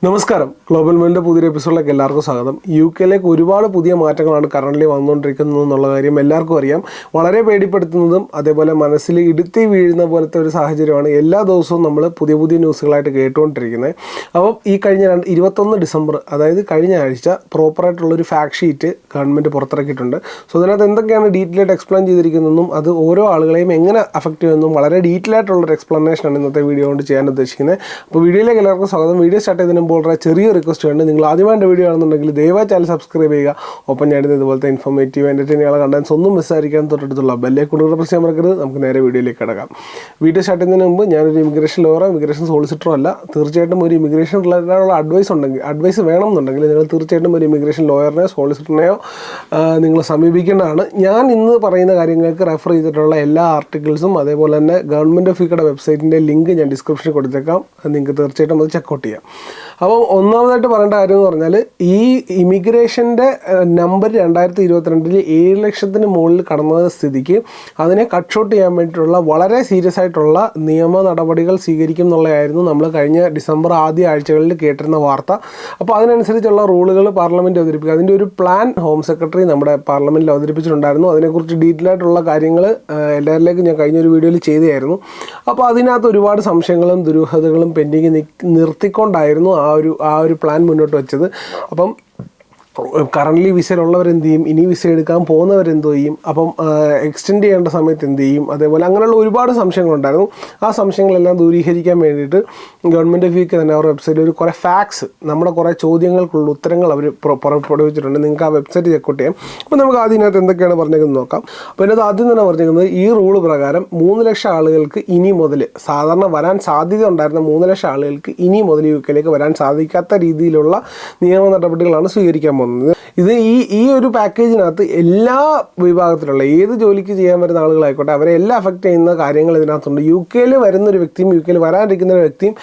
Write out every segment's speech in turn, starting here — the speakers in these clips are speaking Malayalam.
നമസ്കാരം. ഗ്ലോബൽ മെയിലിൻ്റെ പുതിയൊരു എപ്പിസോഡിലേക്ക് എല്ലാവർക്കും സ്വാഗതം. UK-ലേക്ക് ഒരുപാട് പുതിയ മാറ്റങ്ങളാണ് കറൻ്റ് വന്നുകൊണ്ടിരിക്കുന്നത് എന്നുള്ള കാര്യം എല്ലാവർക്കും അറിയാം. വളരെ പേടിപ്പെടുത്തുന്നതും അതേപോലെ മനസ്സിൽ ഇടുത്തി വീഴുന്ന പോലത്തെ ഒരു സാഹചര്യമാണ് എല്ലാ ദിവസവും നമ്മൾ പുതിയ പുതിയ ന്യൂസുകളായിട്ട് കേട്ടുകൊണ്ടിരിക്കുന്നത്. അപ്പം ഈ കഴിഞ്ഞ 21 ഡിസംബർ, അതായത് കഴിഞ്ഞ ആഴ്ച പ്രോപ്പറായിട്ടുള്ളൊരു ഫാക്ട് ഷീറ്റ് ഗവൺമെൻറ് പുറത്തിറക്കിയിട്ടുണ്ട്. സോ അതിനകത്ത് എന്തൊക്കെയാണ് ഡീറ്റെയിൽ ആയിട്ട് എക്സ്പ്ലെയിൻ ചെയ്തിരിക്കുന്നതെന്നും അത് ഓരോ ആളുകളെയും എങ്ങനെ അഫക്റ്റ് ചെയ്യുന്നതും വളരെ ഡീറ്റെയിൽ ആയിട്ടുള്ളൊരു എക്സ്പ്ലനേഷനാണ് ഇന്നത്തെ വീഡിയോ കൊണ്ട് ചെയ്യാൻ ഉദ്ദേശിക്കുന്നത്. അപ്പോൾ വീഡിയോയിലേക്ക് എല്ലാവർക്കും സ്വാഗതം. വീഡിയോ സ്റ്റാർട്ട് ചെയ്തതിന് വളരെ ചെറിയ റിക്വസ്റ്റ് ഉണ്ട്. നിങ്ങൾ ആദ്യമായിട്ട് വീഡിയോ ആണെന്നുണ്ടെങ്കിൽ ദയവായി ചാനൽ സബ്സ്ക്രൈബ് ചെയ്യുക. ഒപ്പം ഞാനിത് ഇതുപോലത്തെ ഇൻഫോർമേറ്റീവ് എൻ്റർടൈനിങ്ങുള്ള കണ്ടൻസ് ഒന്നും മിസ്സായിരിക്കാൻ തൊട്ടടുത്തുള്ള ബെല്ലേക്ക് പ്രസ് ചെയ്യാൻ മറക്കരുത്. നമുക്ക് നേരെ വീഡിയോയിലേക്ക് കിടക്കാം. വീഡിയോ സ്റ്റാർട്ട് ചെയ്യുന്നതിന് മുമ്പ് ഞാനൊരു ഇമിഗ്രേഷൻ ലോയറോ ഇമിഗ്രേഷൻ സോളിസിറ്ററോ അല്ല. തീർച്ചയായിട്ടും ഒരു ഇമിഗ്രേഷൻ റിലേറ്റഡുള്ള അഡ്വൈസ് വേണമെന്നുണ്ടെങ്കിൽ നിങ്ങൾ തീർച്ചയായിട്ടും ഒരു ഇമിഗ്രേഷൻ ലോയറിനെയോ സോളിസിറ്ററിനെയോ നിങ്ങൾ സമീപിക്കേണ്ടതാണ്. ഞാൻ ഇന്ന് പറയുന്ന കാര്യങ്ങൾക്ക് റെഫർ ചെയ്തിട്ടുള്ള എല്ലാ ആർട്ടിക്കിൾസും അതേപോലെ തന്നെ ഗവൺമെൻറ് ഓഫ് UKയുടെ വെബ്സൈറ്റിൻ്റെ ലിങ്ക് ഞാൻ ഡിസ്ക്രിപ്ഷനിൽ കൊടുത്തേക്കാം. നിങ്ങൾക്ക് തീർച്ചയായിട്ടും അത് ചെക്കൗട്ട് ചെയ്യാം. അപ്പോൾ ഒന്നാമതായിട്ട് പറയേണ്ട കാര്യം എന്ന് പറഞ്ഞാൽ, ഈ ഇമിഗ്രേഷൻ്റെ നമ്പർ 2022 7 ലക്ഷത്തിന് മുകളിൽ കടന്ന സ്ഥിതിക്ക് അതിനെ കട്ട് ഷോട്ട് ചെയ്യാൻ വേണ്ടിയിട്ടുള്ള വളരെ സീരിയസ് ആയിട്ടുള്ള നിയമ നടപടികൾ സ്വീകരിക്കും എന്നുള്ളതായിരുന്നു നമ്മൾ കഴിഞ്ഞ ഡിസംബർ ആദ്യ ആഴ്ചകളിൽ കേട്ടിരുന്ന വാർത്ത. അപ്പോൾ അതിനനുസരിച്ചുള്ള റൂളുകൾ പാർലമെൻറ്റ് അവതരിപ്പിക്കുക. അതിൻ്റെ ഒരു പ്ലാൻ ഹോം സെക്രട്ടറി നമ്മുടെ പാർലമെൻറ്റിൽ അവതരിപ്പിച്ചിട്ടുണ്ടായിരുന്നു. അതിനെക്കുറിച്ച് ഡീറ്റെയിൽ ആയിട്ടുള്ള കാര്യങ്ങൾ എല്ലാവരിലേക്കും ഞാൻ കഴിഞ്ഞൊരു വീഡിയോയിൽ ചെയ്തായിരുന്നു. അപ്പോൾ അതിനകത്ത് ഒരുപാട് സംശയങ്ങളും ദുരൂഹതകളും പെൻഡിങ് നിർത്തിക്കൊണ്ടായിരുന്നു ആ ഒരു പ്ലാൻ മുന്നോട്ട് വെച്ചത്. അപ്പം കറൻ്റ്ലി വിസയിലുള്ളവരെന്ത് ചെയ്യും, ഇനി വിസ എടുക്കാൻ പോകുന്നവരെന്ത് ചെയ്യും, അപ്പം എക്സ്റ്റെൻഡ് ചെയ്യേണ്ട സമയത്ത് എന്ത് ചെയ്യും, അതേപോലെ അങ്ങനെയുള്ള ഒരുപാട് സംശയങ്ങളുണ്ടായിരുന്നു. ആ സംശയങ്ങളെല്ലാം ദൂരീകരിക്കാൻ വേണ്ടിയിട്ട് ഗവൺമെൻറ് ഓഫ് UK തന്നെ അവരുടെ വെബ്സൈറ്റിൽ ഒരു കുറേ ഫാക്ട്സ്, നമ്മുടെ കുറേ ചോദ്യങ്ങൾക്കുള്ള ഉത്തരങ്ങൾ അവർ പുറപ്പെടുവിച്ചിട്ടുണ്ട്. നിങ്ങൾക്ക് ആ വെബ്സൈറ്റ് ചെക്കൗട്ട് ചെയ്യാം. അപ്പോൾ നമുക്ക് അതിനകത്ത് എന്തൊക്കെയാണ് പറഞ്ഞേക്കുന്നത് നോക്കാം. അപ്പോൾ ഇതിനകത്ത് ആദ്യം തന്നെ പറഞ്ഞിരിക്കുന്നത്, ഈ റൂള് പ്രകാരം 3 ലക്ഷം ആളുകൾക്ക് ഇനി മുതൽ, സാധാരണ വരാൻ സാധ്യത ഉണ്ടായിരുന്ന 3 ലക്ഷം ആളുകൾക്ക് ഇനി മുതൽ UK-ലേക്ക് വരാൻ സാധിക്കാത്ത രീതിയിലുള്ള നിയമ നടപടികളാണ് സ്വീകരിക്കാൻ പോകുന്നത്. ഇത് ഈ ഒരു പാക്കേജിനകത്ത് എല്ലാ വിഭാഗത്തിലുള്ള ഏത് ജോലിക്ക് ചെയ്യാൻ വരുന്ന ആളുകളായിക്കോട്ടെ അവരെ എല്ലാം അഫക്റ്റ് ചെയ്യുന്ന കാര്യങ്ങൾ ഇതിനകത്തുണ്ട്. UK-യിൽ വരുന്നൊരു വ്യക്തിയും UK-യിൽ വരാനിരിക്കുന്ന ഒരു വ്യക്തിയും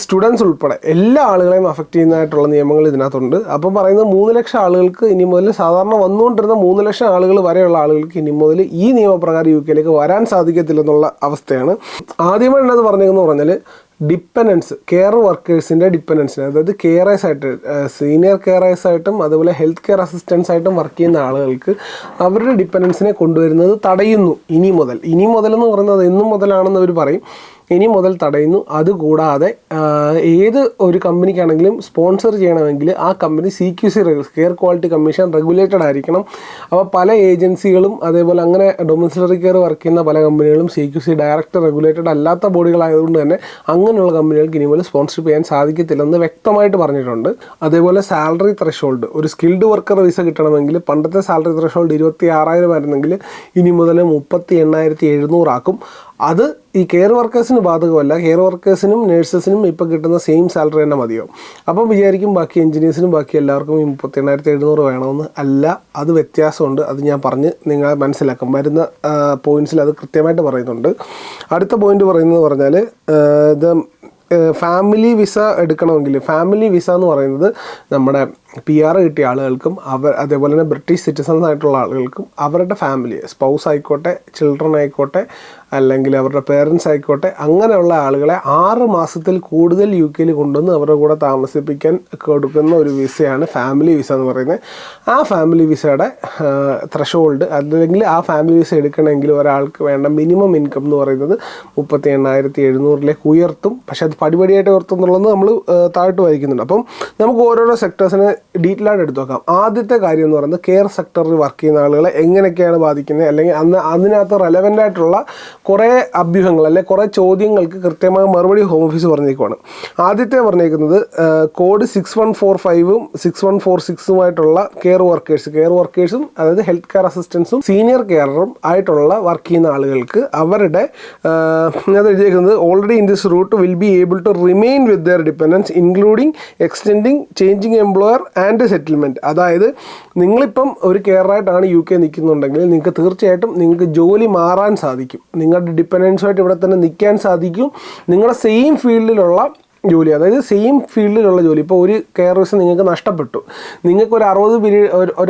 സ്റ്റുഡൻസ് ഉൾപ്പെടെ എല്ലാ ആളുകളെയും അഫക്റ്റ് ചെയ്യുന്നതായിട്ടുള്ള നിയമങ്ങൾ ഇതിനകത്തുണ്ട്. അപ്പോൾ പറയുന്നത് 3 ലക്ഷം ആളുകൾക്ക് ഇനി മുതൽ, സാധാരണ വന്നുകൊണ്ടിരുന്ന 3 ലക്ഷം ആളുകൾ വരെയുള്ള ആളുകൾക്ക് ഇനി മുതൽ ഈ നിയമപ്രകാരം UK-ലേക്ക് വരാൻ സാധിക്കത്തില്ലെന്നുള്ള അവസ്ഥയാണ്. ആദ്യമായിട്ട് പറഞ്ഞതെന്ന് പറഞ്ഞാൽ ഡിപ്പെൻഡൻസ്, കെയർ വർക്കേഴ്സിൻ്റെ ഡിപ്പെൻഡൻസിന്, അതായത് കെയറേഴ്സ് ആയിട്ട്, സീനിയർ കെയറേഴ്സ് ആയിട്ടും അതുപോലെ ഹെൽത്ത് കെയർ അസിസ്റ്റൻസ് ആയിട്ടും വർക്ക് ചെയ്യുന്ന ആളുകൾക്ക് അവരുടെ ഡിപ്പെൻഡൻസിനെ കൊണ്ടുവരുന്നത് തടയുന്നു. ഇനി മുതൽ എന്ന് പറയുന്നത് എന്നും മുതലാണെന്ന് അവർ പറയും. ഇനി മുതൽ തടയുന്നു. അതുകൂടാതെ ഏത് ഒരു കമ്പനിക്കാണെങ്കിലും സ്പോൺസർ ചെയ്യണമെങ്കിൽ ആ company CQC care quality commission regulated ആയിരിക്കണം. അപ്പോൾ പല ഏജൻസികളും അതേപോലെ അങ്ങനെ ഡൊമിസിലറി കെയർ വർക്ക് ചെയ്യുന്ന പല കമ്പനികളും CQC ഡയറക്റ്റ് റെഗുലേറ്റഡ് അല്ലാത്ത ബോഡികളായതുകൊണ്ട് തന്നെ അങ്ങനെയുള്ള കമ്പനികൾക്ക് ഇനി മുതൽ സ്പോൺസർഷിപ്പ് ചെയ്യാൻ സാധിക്കത്തില്ലെന്ന് വ്യക്തമായിട്ട് പറഞ്ഞിട്ടുണ്ട്. അതേപോലെ സാലറി ത്രഷോൾഡ്, ഒരു സ്കിൽഡ് വർക്കർ വിസ കിട്ടണമെങ്കിൽ പണ്ടത്തെ സാലറി ത്രഷോൾഡ് 26,000 ആയിരുന്നെങ്കിൽ ഇനി മുതൽ 38,700 ആക്കും. അത് ഈ കെയർ വർക്കേഴ്സിന് ബാധകമല്ല. കെയർ വർക്കേഴ്സിനും നേഴ്സസിനും ഇപ്പോൾ കിട്ടുന്ന സെയിം സാലറി തന്നെ മതിയോ. അപ്പം വിചാരിക്കും ബാക്കി എഞ്ചിനീയേഴ്സിനും ബാക്കി എല്ലാവർക്കും ഈ 38,700 വേണമെന്ന്. അല്ല, അത് വ്യത്യാസമുണ്ട്. അത് ഞാൻ പറഞ്ഞ് നിങ്ങളെ മനസ്സിലാക്കാം. വരുന്ന പോയിൻറ്റ്സിൽ അത് കൃത്യമായിട്ട് പറയുന്നുണ്ട്. അടുത്ത പോയിൻ്റ് പറഞ്ഞാൽ ഫാമിലി വിസ എടുക്കണമെങ്കിൽ, ഫാമിലി വിസ എന്ന് പറയുന്നത് നമ്മുടെ PR കിട്ടിയ ആളുകൾക്കും അതേപോലെ തന്നെ ബ്രിട്ടീഷ് സിറ്റിസൺസ് ആയിട്ടുള്ള ആളുകൾക്കും അവരുടെ ഫാമിലി, സ്പൗസ് ആയിക്കോട്ടെ, ചിൽഡ്രൻ ആയിക്കോട്ടെ, അല്ലെങ്കിൽ അവരുടെ പേരൻസ് ആയിക്കോട്ടെ, അങ്ങനെയുള്ള ആളുകളെ 6 മാസത്തിൽ കൂടുതൽ UK-യിൽ കൊണ്ടുവന്ന് അവരുടെ കൂടെ താമസിപ്പിക്കാൻ കൊടുക്കുന്ന ഒരു വിസയാണ് ഫാമിലി വിസ എന്ന് പറയുന്നത്. ആ ഫാമിലി വിസയുടെ ത്രഷോൾഡ്, അല്ലെങ്കിൽ ആ ഫാമിലി വിസ എടുക്കണമെങ്കിൽ ഒരാൾക്ക് വേണ്ട മിനിമം ഇൻകം എന്ന് പറയുന്നത് 38,700 ഉയർത്തും. പക്ഷേ അത് പടിപടിയായിട്ട് ഉയർത്തും എന്നുള്ളത് നമ്മൾ താഴ്ത്ത് വായിക്കുന്നുണ്ട്. അപ്പം നമുക്ക് ഓരോരോ സെക്ടേഴ്സിനെ ഡീറ്റെയിൽ ആയിട്ട് എടുത്തു നോക്കാം. ആദ്യത്തെ കാര്യം എന്ന് പറയുന്നത് കെയർ സെക്ടറിൽ വർക്ക് ചെയ്യുന്ന ആളുകളെ എങ്ങനെയൊക്കെയാണ് ബാധിക്കുന്നത്, അല്ലെങ്കിൽ അതിനകത്ത് റെലവൻ്റ് ആയിട്ടുള്ള കുറേ അഭ്യൂഹങ്ങൾ അല്ലെങ്കിൽ കുറേ ചോദ്യങ്ങൾക്ക് കൃത്യമായ മറുപടി ഹോം ഓഫീസ് പറഞ്ഞേക്കുവാണ്. ആദ്യത്തെ പറഞ്ഞേക്കുന്നത് കോഡ് 6145-ഉം 6146-ഉമായിട്ടുള്ള കെയർ വർക്കേഴ്സും അതായത് ഹെൽത്ത് കെയർ അസിസ്റ്റൻസും സീനിയർ കെയറും ആയിട്ടുള്ള വർക്ക് ചെയ്യുന്ന ആളുകൾക്ക് അവരുടെ അത് എഴുതിയിരിക്കുന്നത് already in this route will be able to remain with their dependants including extending changing employer and settlement. അതായത് നിങ്ങളിപ്പം ഒരു കെയറായിട്ടാണ് UK നിൽക്കുന്നുണ്ടെങ്കിൽ നിങ്ങൾക്ക് തീർച്ചയായിട്ടും നിങ്ങൾക്ക് ജോലി മാറാൻ സാധിക്കും. നിങ്ങളുടെ ഡിപ്പെൻഡൻസുമായിട്ട് ഇവിടെ തന്നെ നിൽക്കാൻ സാധിക്കും. നിങ്ങളുടെ സെയിം ഫീൽഡിലുള്ള ജോലി, അതായത് സെയിം ഫീൽഡിലുള്ള ജോലി. ഇപ്പോൾ ഒരു കെയർ വിസ നിങ്ങൾക്ക് നഷ്ടപ്പെട്ടു, നിങ്ങൾക്ക് ഒരു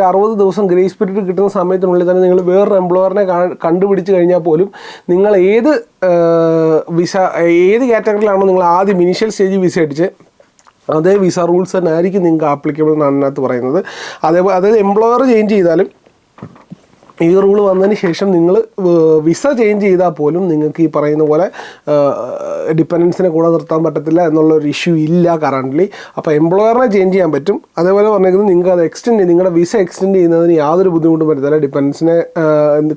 60 ദിവസം ഗ്രേസ് പീരീഡ് കിട്ടുന്ന സമയത്തിനുള്ളിൽ തന്നെ നിങ്ങൾ വേറൊരു എംപ്ലോയറിനെ കണ്ടുപിടിച്ച് കഴിഞ്ഞാൽ പോലും നിങ്ങൾ ഏത് കാറ്റഗറിയിലാണോ നിങ്ങൾ ആദ്യം ഇനീഷ്യൽ സ്റ്റേജിൽ വിസ അടിച്ച് അതേ വിസ റൂൾസ് തന്നെ ആയിരിക്കും നിങ്ങൾക്ക് ആപ്ലിക്കബിൾ എന്നാണ് അതിനകത്ത് പറയുന്നത്. അതേപോലെ അതായത് എംപ്ലോയർ ചേഞ്ച് ചെയ്താലും ഈ റൂൾ വന്നതിന് ശേഷം നിങ്ങൾ വിസ ചേഞ്ച് ചെയ്താൽ പോലും നിങ്ങൾക്ക് ഈ പറയുന്ന പോലെ ഡിപ്പെൻഡൻസിനെ കൂടെ നിർത്താൻ പറ്റത്തില്ല എന്നുള്ളൊരു ഇഷ്യൂ ഇല്ല കറൻ്റ്ലി. അപ്പോൾ എംപ്ലോയറിനെ ചേഞ്ച് ചെയ്യാൻ പറ്റും. അതേപോലെ പറഞ്ഞിരിക്കുന്നത് നിങ്ങൾക്ക് അത് നിങ്ങളുടെ വിസ എക്സ്റ്റെൻഡ് ചെയ്യുന്നതിന് യാതൊരു ബുദ്ധിമുട്ടും വരുന്നില്ല, ഡിപ്പെൻഡൻസിനെ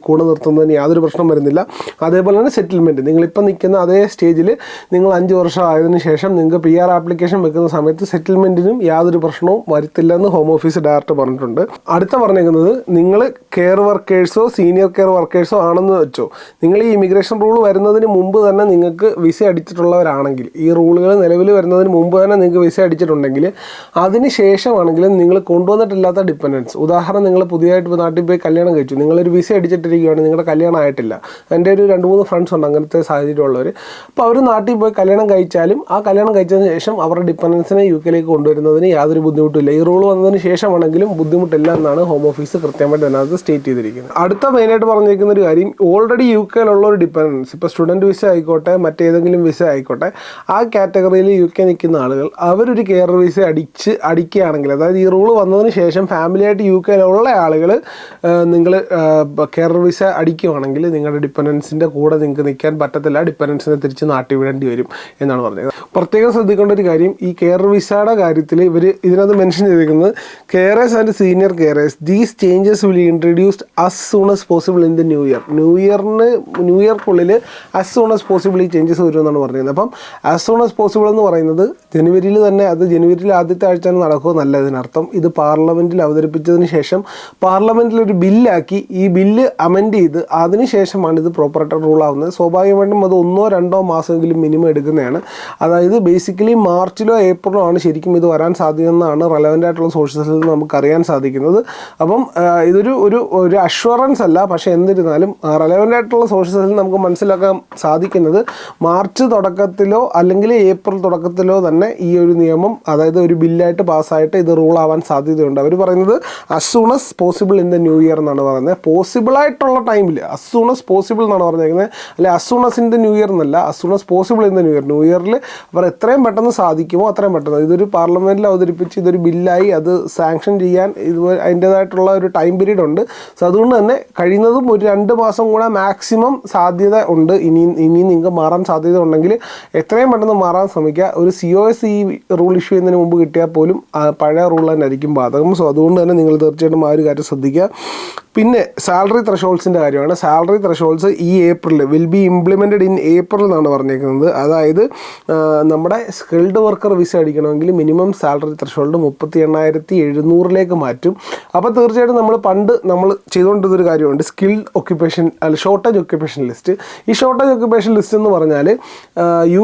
കൂടെ നിർത്തുന്നതിന് യാതൊരു പ്രശ്നം വരുന്നില്ല. അതേപോലെ തന്നെ സെറ്റിൽമെൻറ്റ്, നിങ്ങളിപ്പോൾ നിൽക്കുന്ന അതേ സ്റ്റേജിൽ നിങ്ങൾ 5 വർഷം ആയതിനു ശേഷം നിങ്ങൾക്ക് PR ആപ്ലിക്കേഷൻ വെക്കുന്ന സമയത്ത് സെറ്റിൽമെൻറ്റിനും യാതൊരു പ്രശ്നവും വരുത്തില്ലെന്ന് ഹോം ഓഫീസ് ഡയറക്ടർ പറഞ്ഞിട്ടുണ്ട്. അടുത്ത പറഞ്ഞിരിക്കുന്നത് നിങ്ങൾ കെയർ വർക്കേഴ്സോ സീനിയർ കെയർ വർക്കേഴ്സോ ആണെന്ന് വെച്ചോ, നിങ്ങൾ ഈ ഇമിഗ്രേഷൻ റൂൾ വരുന്നതിന് മുമ്പ് തന്നെ നിങ്ങൾക്ക് വിസ അടിച്ചിട്ടുള്ളവരാണെങ്കിൽ, ഈ റൂളുകൾ നിലവിൽ വരുന്നതിന് മുമ്പ് തന്നെ നിങ്ങൾക്ക് വിസ അടിച്ചിട്ടുണ്ടെങ്കിൽ, അതിന് ശേഷമാണെങ്കിലും നിങ്ങൾ കൊണ്ടുവന്നിട്ടില്ലാത്ത ഡിപ്പെൻഡൻസ്, ഉദാഹരണം നിങ്ങൾ പുതിയതായിട്ട് നാട്ടിൽ പോയി കല്യാണം കഴിച്ചു, നിങ്ങളൊരു വിസ അടിച്ചിട്ടിരിക്കുകയാണ്, നിങ്ങളുടെ കല്യാണം ആയിട്ടില്ല. എൻ്റെ ഒരു 2-3 ഫ്രണ്ട്സ് ഉണ്ട് അങ്ങനത്തെ സാഹചര്യമുള്ളവർ. അപ്പോൾ അവർ നാട്ടിൽ പോയി കല്യാണം കഴിച്ചാലും ആ കല്യാണം കഴിച്ചതിന് ശേഷം അവരുടെ ഡിപ്പെൻഡൻസിനെ UK കൊണ്ടുവരുന്നതിന് യാതൊരു ബുദ്ധിമുട്ടില്ല. ഈ റൂൾ വന്നതിന് ശേഷമാണെങ്കിലും ബുദ്ധിമുട്ടില്ല എന്നാണ് ഹോം ഓഫീസ് കൃത്യമായിട്ട് അതിനകത്ത് സ്റ്റേറ്റ് ചെയ്തിരിക്കുന്നത്. അടുത്ത മെയിനായിട്ട് പറഞ്ഞിരിക്കുന്ന ഒരു കാര്യം, ഓൾറെഡി UK ഒരു ഡിപ്പെൻഡൻസ്, ഇപ്പോൾ സ്റ്റുഡൻറ്റ് വിസ ആയിക്കോട്ടെ മറ്റേതെങ്കിലും വിസ ആയിക്കോട്ടെ, ആ കാറ്റഗറിയിൽ UK നിൽക്കുന്ന ആളുകൾ അവരൊരു കെയർ വിസ അടിക്കുകയാണെങ്കിൽ, അതായത് ഈ റൂൾ വന്നതിന് ശേഷം ഫാമിലിയായിട്ട് UK ഉള്ള ആളുകൾ നിങ്ങൾ കെയർ വിസ അടിക്കുകയാണെങ്കിൽ നിങ്ങളുടെ ഡിപ്പെൻഡൻസിൻ്റെ കൂടെ നിങ്ങൾക്ക് നിൽക്കാൻ പറ്റത്തില്ല, ഡിപ്പെൻഡൻസിനെ തിരിച്ച് നാട്ടി വിടേണ്ടി വരും എന്നാണ് പറഞ്ഞത്. പ്രത്യേകം ശ്രദ്ധിക്കേണ്ട ഒരു കാര്യം, ഈ കെയർ വിസയുടെ കാര്യത്തിൽ ഇവർ ഇതിനകത്ത് മെൻഷൻ ചെയ്തിരിക്കുന്നത് carers and senior carers these changes will introduced as soon as possible in the new year. New ഇയർക്കുള്ളിൽ as soon as possible ഈ ചേഞ്ചസ് വരുമെന്നാണ് പറയുന്നത്. അപ്പം as soon as possible എന്ന് പറയുന്നത് ജനുവരിയിൽ തന്നെ, അത് ജനുവരിയിൽ ആദ്യത്തെ ആഴ്ച നടക്കുമെന്നല്ല ഇതിനർത്ഥം. ഇത് പാർലമെൻറ്റിൽ അവതരിപ്പിച്ചതിന് ശേഷം പാർലമെൻറ്റിൽ ഒരു ബില്ലാക്കി ഈ ബില്ല് അമെൻഡ് ചെയ്ത് അതിന് ശേഷമാണ് ഇത് പ്രോപ്പറായിട്ട് റൂൾ ആവുന്നത്. സ്വാഭാവികമായിട്ടും അത് 1-2 മാസമെങ്കിലും മിനിമം എടുക്കുന്നതാണ്. അതായത് ബേസിക്കലി മാർച്ചിലോ ഏപ്രിലോ ആണ് ശരിക്കും ഇത് വരാൻ സാധ്യതയെന്നാണ് റെലവൻ്റ് ആയിട്ടുള്ള സോഴ്സസിൽ നിന്ന് നമുക്കറിയാൻ സാധിക്കുന്നത്. അപ്പം ഇതൊരു അഷ്വറൻസ് അല്ല, പക്ഷേ എന്നിരുന്നാലും റെലവൻ്റ് ആയിട്ടുള്ള സോഴ്സസിൽ നമുക്ക് മനസ്സിലാക്കാൻ സാധിക്കുന്നത് മാർച്ച് തുടക്കത്തിലോ അല്ലെങ്കിൽ ഏപ്രിൽ തുടക്കത്തിലോ തന്നെ ഈ ഒരു നിയമം, അതായത് ഒരു ബില്ലായിട്ട് പാസ്സായിട്ട് ഇത് റൂൾ ആവാൻ സാധ്യതയുണ്ട്. അവർ പറയുന്നത് as soon as possible in the new year എന്നാണ് പറയുന്നത്. പോസിബിളായിട്ടുള്ള ടൈമിൽ as soon as possible എന്നാണ് പറഞ്ഞിരിക്കുന്നത്, അല്ലെ as soon as in the new year എന്നല്ല, as soon as possible in the new year. New ഇയറിൽ അവർ എത്രയും പെട്ടെന്ന് സാധിക്കുമോ അത്രയും പെട്ടെന്ന് ഇതൊരു പാർലമെൻറ്റിൽ അവതരിപ്പിച്ച് ഇതൊരു ബില്ലായി അത് സാങ്ഷൻ ചെയ്യാൻ അതിൻ്റേതായിട്ടുള്ള ഒരു ടൈം പീരീഡ് ഉണ്ട്. സോ അതുകൊണ്ട് തന്നെ കഴിയുന്നതും ഒരു 2 മാസം കൂടെ മാക്സിമം സാധ്യത ഉണ്ട്. ഇനിയും നിങ്ങൾക്ക് മാറാൻ സാധ്യത ഉണ്ടെങ്കിൽ എത്രയും പെട്ടെന്ന് മാറാൻ ശ്രമിക്കുക. ഒരു COS ഈ റൂൾ ഇഷ്യൂ ചെയ്യുന്നതിന് മുമ്പ് കിട്ടിയാൽ പോലും പഴയ റൂൾ തന്നെ ആയിരിക്കും ബാധകം. സോ അതുകൊണ്ട് തന്നെ നിങ്ങൾ തീർച്ചയായിട്ടും ആ ഒരു കാര്യം ശ്രദ്ധിക്കുക. പിന്നെ സാലറി ത്രഷോൾഡ്സിൻ്റെ കാര്യമാണ്. സാലറി ത്രഷോൾഡ്സ് ഈ April will be implemented in April എന്നാണ് പറഞ്ഞേക്കുന്നത്. അതായത് നമ്മുടെ സ്കിൽഡ് വർക്കർ വിസ അടിക്കണമെങ്കിൽ മിനിമം സാലറി ത്രഷോൾഡ് 38,700 മാറ്റും. അപ്പോൾ തീർച്ചയായിട്ടും നമ്മൾ ചെയ്തുകൊണ്ടിരുന്നൊരു കാര്യമുണ്ട്, skilled occupation shortage occupation list. ഈ ഷോർട്ടേജ് ഒക്യുപ്പേഷൻ ലിസ്റ്റ് എന്ന് പറഞ്ഞാൽ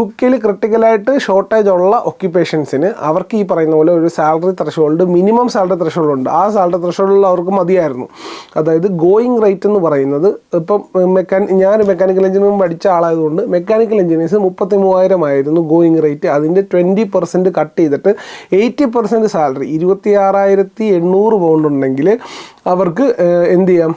UK ക്രിട്ടിക്കലായിട്ട് ഷോർട്ടേജ് ഉള്ള ഒക്യുപ്പേഷൻസിന് അവർക്ക് ഈ പറയുന്ന പോലെ ഒരു salary threshold, minimum salary threshold ഉണ്ട്. ആ സാലറി ത്രഷോൾഡിൽ അവർക്ക് മതിയായിരുന്നു. അതായത് ഗോയിങ് റേറ്റ് എന്ന് പറയുന്നത്, ഇപ്പം ഞാൻ മെക്കാനിക്കൽ എഞ്ചിനീയറിംഗ് പഠിച്ച ആളായതുകൊണ്ട് മെക്കാനിക്കൽ എഞ്ചിനീയേഴ്സ് 33,000 ആയിരുന്നു ഗോയിങ് റേറ്റ്. അതിൻ്റെ 20% കട്ട് ചെയ്തിട്ട് 80% സാലറി 26,800 പൗണ്ട് ഉണ്ടെങ്കിൽ അവർക്ക് എന്ത് ചെയ്യാം,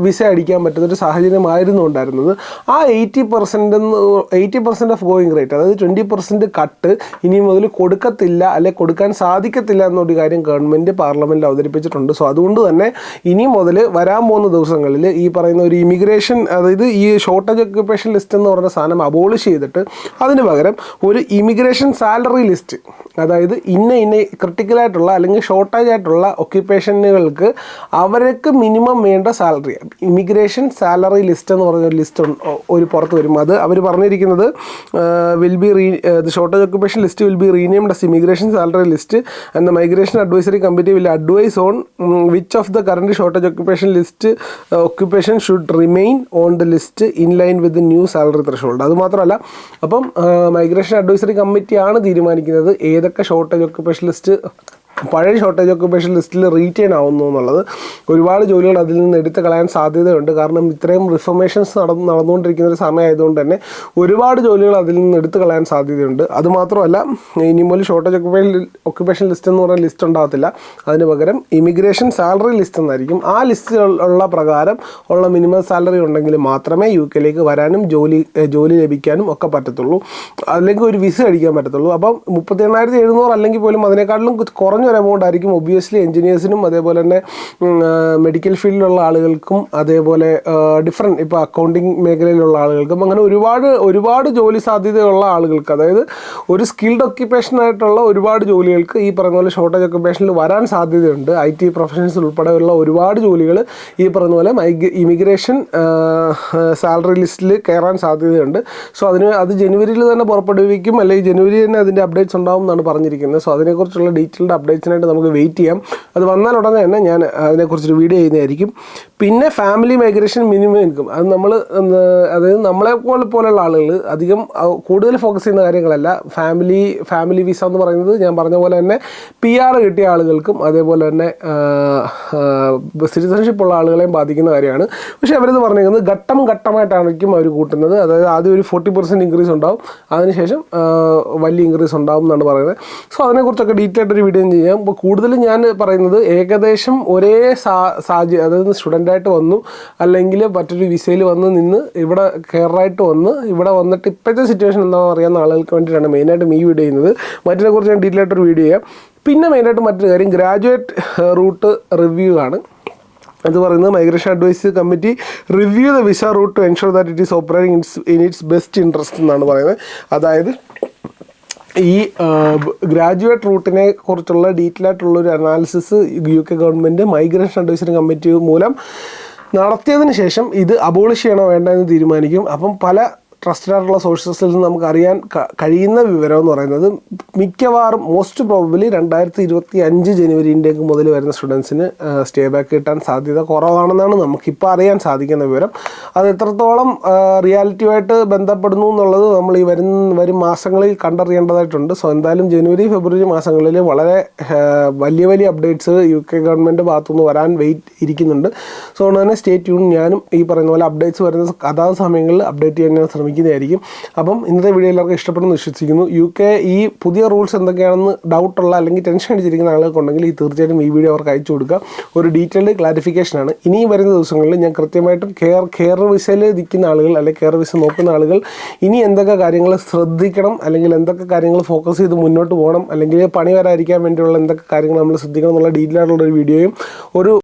വിസ അടിക്കാൻ പറ്റുന്നൊരു സാഹചര്യമായിരുന്നു ഉണ്ടായിരുന്നത്. ആ 80% ഓഫ് ഗോയിങ് റേറ്റ്, അതായത് 20% കട്ട് ഇനി മുതൽ കൊടുക്കത്തില്ല, അല്ലെ കൊടുക്കാൻ സാധിക്കത്തില്ല എന്നൊരു കാര്യം ഗവൺമെൻറ് പാർലമെൻറ്റിൽ അവതരിപ്പിച്ചിട്ടുണ്ട്. സോ അതുകൊണ്ട് തന്നെ ഇനി മുതൽ വരാൻ പോകുന്ന ദിവസങ്ങളിൽ ഈ പറയുന്ന ഒരു ഇമിഗ്രേഷൻ, അതായത് ഈ ഷോർട്ടേജ് ഒക്യുപ്പേഷൻ ലിസ്റ്റ് എന്ന് പറയുന്ന സാധനം അബോളിഷ് ചെയ്തിട്ട് അതിന് പകരം ഒരു ഇമിഗ്രേഷൻ സാലറി ലിസ്റ്റ്, അതായത് ഇന്ന ക്രിട്ടിക്കലായിട്ടുള്ള അല്ലെങ്കിൽ ഷോർട്ടേജ് ആയിട്ടുള്ള ഒക്യുപ്പേഷനുകൾക്ക് അവർക്ക് മിനിമം വേണ്ട സാലറി, ഇമിഗ്രേഷൻ സാലറി ലിസ്റ്റ് എന്ന് പറഞ്ഞ ഒരു ലിസ്റ്റ് ഒരു പുറത്ത് വരും. അത് അവർ പറഞ്ഞിരിക്കുന്നത് the shortage occupation list will be renamed as immigration salary list and the migration advisory committee will advise on which of the current shortage occupation list occupation should remain on the list in line with new salary threshold. അതുമാത്രമല്ല, അപ്പം മൈഗ്രേഷൻ അഡ്വൈസറി കമ്മിറ്റിയാണ് തീരുമാനിക്കുന്നത് ഏതൊക്കെ ഷോർട്ടേജ് ഒക്യുപ്പേഷൻ ലിസ്റ്റ് പഴയ ഷോർട്ടേജ് ഓക്യുപ്പേഷൻ ലിസ്റ്റിൽ റീറ്റെയിൻ ആവുന്നു എന്നുള്ളത്. ഒരുപാട് ജോലികൾ അതിൽ നിന്ന് എടുത്ത് കളയാൻ സാധ്യതയുണ്ട്. കാരണം ഇത്രയും റിഫോർമേഷൻസ് നടന്നുകൊണ്ടിരിക്കുന്ന ഒരു സമയമായതുകൊണ്ട് തന്നെ ഒരുപാട് ജോലികൾ അതിൽ നിന്ന് എടുത്ത് കളയാൻ സാധ്യതയുണ്ട്. അതുമാത്രമല്ല, ഇനി മുതൽ ഷോർട്ടേജ് ഓക്യുപ്പേഷൻ ലിസ്റ്റ് എന്ന് പറയുന്ന ലിസ്റ്റ് ഉണ്ടാകത്തില്ല. അതിന് പകരം ഇമിഗ്രേഷൻ സാലറി ലിസ്റ്റ് എന്നായിരിക്കും. ആ ലിസ്റ്റിലുള്ള പ്രകാരം ഉള്ള മിനിമം സാലറി ഉണ്ടെങ്കിൽ മാത്രമേ UK വരാനും ജോലി ലഭിക്കാനും ഒക്കെ പറ്റത്തുള്ളൂ. അല്ലെങ്കിൽ ഒരു വിസ അടിക്കാൻ പറ്റത്തുള്ളൂ. അപ്പം 38,700 അല്ലെങ്കിൽ പോലും അതിനേക്കാളും കുറഞ്ഞ ഒരു എമൗണ്ട് ആയിരിക്കും ഒബ്വിയസ്ലി എഞ്ചിനീയേഴ്സിനും അതേപോലെ തന്നെ മെഡിക്കൽ ഫീൽഡിലുള്ള ആളുകൾക്കും അതേപോലെ ഡിഫറെൻറ്റ് ഇപ്പോൾ അക്കൗണ്ടിങ് മേഖലയിലുള്ള ആളുകൾക്കും അങ്ങനെ ഒരുപാട് ജോലി സാധ്യതയുള്ള ആളുകൾക്ക്, അതായത് ഒരു സ്കിൽഡ് ഓക്യുപ്പേഷനായിട്ടുള്ള ഒരുപാട് ജോലികൾക്ക് ഈ പറയുന്ന പോലെ ഷോർട്ടേജ് ഓക്യുപ്പേഷനിൽ വരാൻ സാധ്യതയുണ്ട്. IT പ്രൊഫഷൻസ് ഉൾപ്പെടെയുള്ള ഒരുപാട് ജോലികൾ ഈ പറയുന്ന പോലെ ഇമിഗ്രേഷൻ സാലറി ലിസ്റ്റിൽ കയറാൻ സാധ്യതയുണ്ട്. സോ അത് ജനുവരിയിൽ തന്നെ പുറപ്പെടുവിക്കും, അല്ലെങ്കിൽ ജനുവരി തന്നെ അതിൻ്റെ അപ്ഡേറ്റ്സ് ഉണ്ടാവും എന്നാണ് പറഞ്ഞിരിക്കുന്നത്. സോ അതിനെക്കുറിച്ചുള്ള ഡീറ്റെയിൽഡ് അപ്ഡേറ്റ്സിനായിട്ട് നമുക്ക് വെയിറ്റ് ചെയ്യാം. അത് വന്നാൽ ഉടനെ തന്നെ ഞാൻ അതിനെക്കുറിച്ചൊരു വീഡിയോ ചെയ്യുന്നതായിരിക്കും. പിന്നെ ഫാമിലി മൈഗ്രേഷൻ മിനിമം ഇൻകം, അത് അതായത് നമ്മളെ പോലെയുള്ള ആളുകൾ അധികം കൂടുതൽ ഫോക്കസ് ചെയ്യുന്ന കാര്യങ്ങളല്ല. ഫാമിലി വിസ എന്ന് പറയുന്നത് ഞാൻ പറഞ്ഞ പോലെ തന്നെ PR കിട്ടിയ ആളുകൾക്കും അതേപോലെ തന്നെ സിറ്റിസൺഷിപ്പ് ഉള്ള ആളുകളെയും ബാധിക്കുന്ന കാര്യമാണ്. പക്ഷേ അവരത് പറഞ്ഞിരിക്കുന്നത് ഘട്ടമായിട്ടായിരിക്കും അവർ കൂട്ടുന്നത്. അതായത് ആദ്യം ഒരു 40% ഇൻക്രീസ് ഉണ്ടാവും, അതിനുശേഷം വലിയ ഇൻക്രീസ് ഉണ്ടാവും എന്നാണ് പറയുന്നത്. സോ അതിനെക്കുറിച്ചൊക്കെ ഡീറ്റെയിൽ ആയിട്ടൊരു വീഡിയോ ചെയ്യാം. അപ്പോൾ കൂടുതലും ഞാൻ പറയുന്നത് ഏകദേശം ഒരേ സാഹചര്യം, അതായത് സ്റ്റുഡൻ്റായിട്ട് വന്നു അല്ലെങ്കിൽ മറ്റൊരു വിസയിൽ വന്ന് നിന്ന് ഇവിടെ കെയറായിട്ട് വന്ന് ഇവിടെ വന്നിട്ട് ഇപ്പോഴത്തെ സിറ്റുവേഷൻ എന്താണെന്ന് അറിയാവുന്ന ആളുകൾക്ക് വേണ്ടിയിട്ടാണ് മെയിനായിട്ടും ഈ വീഡിയോ ചെയ്യുന്നത്. മറ്റിനെക്കുറിച്ച് ഞാൻ ഡീറ്റെയിൽ ആയിട്ടൊരു വീഡിയോ ചെയ്യാം. പിന്നെ മെയിനായിട്ട് മറ്റൊരു കാര്യം ഗ്രാജുവേറ്റ് റൂട്ട് റിവ്യൂ ആണ്. അത് പറയുന്നത് migration advise committee review the visa route to ensure that it is operating in its best interest എന്നാണ് പറയുന്നത്. അതായത് ഈ ഗ്രാജുവേറ്റ് റൂട്ടിനെ കുറിച്ചുള്ള ഡീറ്റെയിൽ ആയിട്ടുള്ളൊരു analysis UK government migration advisory committee മൂലം നടത്തിയതിന് ശേഷം ഇത് അബോളിഷ് ചെയ്യണോ വേണ്ട എന്ന് തീരുമാനിക്കും. അപ്പം പല ട്രസ്റ്റഡ് ആയിട്ടുള്ള സോഴ്സസിൽ നിന്ന് നമുക്ക് അറിയാൻ കഴിയുന്ന വിവരം എന്ന് പറയുന്നത് മിക്കവാറും മോസ്റ്റ് പ്രോബബിലി 2025 ജനുവരിൻ്റെക്ക് മുതൽ വരുന്ന സ്റ്റുഡൻസിന് സ്റ്റേ ബാക്ക് കിട്ടാൻ സാധ്യത കുറവാണെന്നാണ് നമുക്കിപ്പോൾ അറിയാൻ സാധിക്കുന്ന വിവരം. അത് എത്രത്തോളം റിയാലിറ്റിയുമായിട്ട് ബന്ധപ്പെടുന്നു എന്നുള്ളത് നമ്മൾ ഈ വരും മാസങ്ങളിൽ കണ്ടറിയേണ്ടതായിട്ടുണ്ട്. സോ എന്തായാലും ജനുവരി ഫെബ്രുവരി മാസങ്ങളിൽ വളരെ വലിയ അപ്ഡേറ്റ്സ് UK ഗവൺമെൻറ് ഭാഗത്തുനിന്ന് വരാൻ ഇരിക്കുന്നുണ്ട്. സോ അതുകൊണ്ട് തന്നെ സ്റ്റേ ട്യൂൺ. ഞാനും ഈ പറയുന്ന പോലെ അപ്ഡേറ്റ്സ് വരുന്ന അതാത് സമയങ്ങളിൽ അപ്ഡേറ്റ് ചെയ്യാൻ ഞാൻ ശ്രമിക്കുന്നതായിരിക്കും. അപ്പം ഇന്നത്തെ വീഡിയോ എല്ലാവർക്കും ഇഷ്ടപ്പെടുന്നു വിശ്വസിക്കുന്നു. UK ഈ പുതിയ റൂൾസ് എന്തൊക്കെയാണെന്ന് ഡൗട്ടുള്ള അല്ലെങ്കിൽ ടെൻഷൻ അടിച്ചിരിക്കുന്ന ആളുകൾക്കുണ്ടെങ്കിൽ തീർച്ചയായിട്ടും ഈ വീഡിയോ അവർക്ക് അയച്ചു കൊടുക്കുക. ഒരു ഡീറ്റെയിൽഡ് ക്ലാരിഫിക്കേഷനാണ്. ഇനി വരുന്ന ദിവസങ്ങളിൽ ഞാൻ കൃത്യമായിട്ടും കെയർ വിസയിൽ നിൽക്കുന്ന ആളുകൾ അല്ലെങ്കിൽ കെയർ വിസ നോക്കുന്ന ആളുകൾ ഇനി എന്തൊക്കെ കാര്യങ്ങൾ ശ്രദ്ധിക്കണം, അല്ലെങ്കിൽ എന്തൊക്കെ കാര്യങ്ങൾ ഫോക്കസ് ചെയ്ത് മുന്നോട്ട് പോകണം, അല്ലെങ്കിൽ പണി വരാതിരിക്കാൻ വേണ്ടിയുള്ള എന്തൊക്കെ കാര്യങ്ങൾ നമ്മൾ ശ്രദ്ധിക്കണം എന്നുള്ള ഡീറ്റെയിൽ ആയിട്ടുള്ളൊരു വീഡിയോയും ഒരു